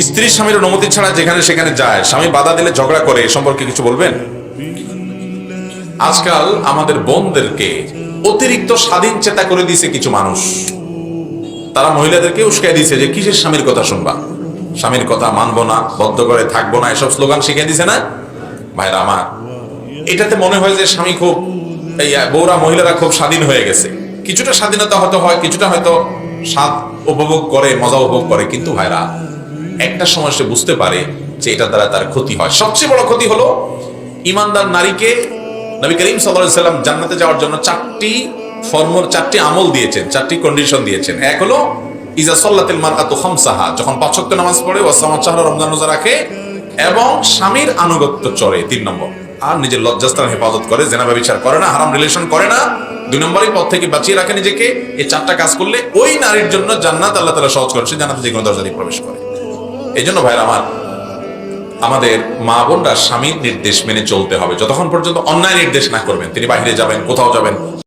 স্ত্রী স্বামীর অনুমতি ছাড়া যেখানে সেখানে যায়, স্বামী বাধা দিলে ঝগড়া করে, এ সম্পর্কে কিছু বলবেন? আজকাল আমাদের বোনদেরকে অতিরিক্ত স্বাধীন চেতা করে দিয়েছে কিছু মানুষ। তারা মহিলাদেরকে উস্কাই দিয়েছে যে কিসের স্বামীর কথা শুনবা, স্বামীর কথা মানবো না, বদ্ধ করে থাকবো না, এসব স্লোগান শিখিয়ে দিছে না ভাইরা আমার। এটাতে মনে হয় যে স্বামী খুব, এই বউরা মহিলারা খুব স্বাধীন হয়ে গেছে। কিছুটা স্বাধীনতা হয়তো হয়, কিছুটা হয়তো স্বাদ উপভোগ করে, মজা উপভোগ করে, কিন্তু ভাইরা একটা সময় সে বুঝতে পারে যে এটা দ্বারা তার ক্ষতি হয়। সবচেয়ে বড় ক্ষতি হলো ইমানদার নারীকে নবী করিম সাল্লাল্লাহু আলাইহি ওয়াসাল্লাম জান্নাতে যাওয়ার জন্য চারটি আমল দিয়েছেন, চারটি কন্ডিশন দিয়েছেন। এক হলো ইজা সাল্লাতিল মারআতু খামসাহা, যখন ৫ ওয়াক্ত নামাজ পড়ে, ওয়া সামাত শাহরা, রমজান রোজা রাখে এবং স্বামীর আনুগত্য চলে। ৩ নম্বর, আর নিজের লজ্জাস্থান হেফাজত করে, জেনা ব্যভিচার করে না, হারাম রিলেশন করে না। ২ নম্বরই পথ থেকে বাঁচিয়ে রাখে নিজেকে। এই 4টা কাজ করলে ওই নারীর জন্য জান্নাত আল্লাহ তাআলা সহজ করে, সে জান্নাতে যে কোনো দরজা দিয়ে প্রবেশ করে। এই জন্য ভাইরা আমার, আমাদের মা বোনরা স্বামীর নির্দেশ মেনে চলতে হবে। যতক্ষণ পর্যন্ত অন্যায় নির্দেশ না করবেন, তিনি বাইরে যাবেন, কোথাও যাবেন,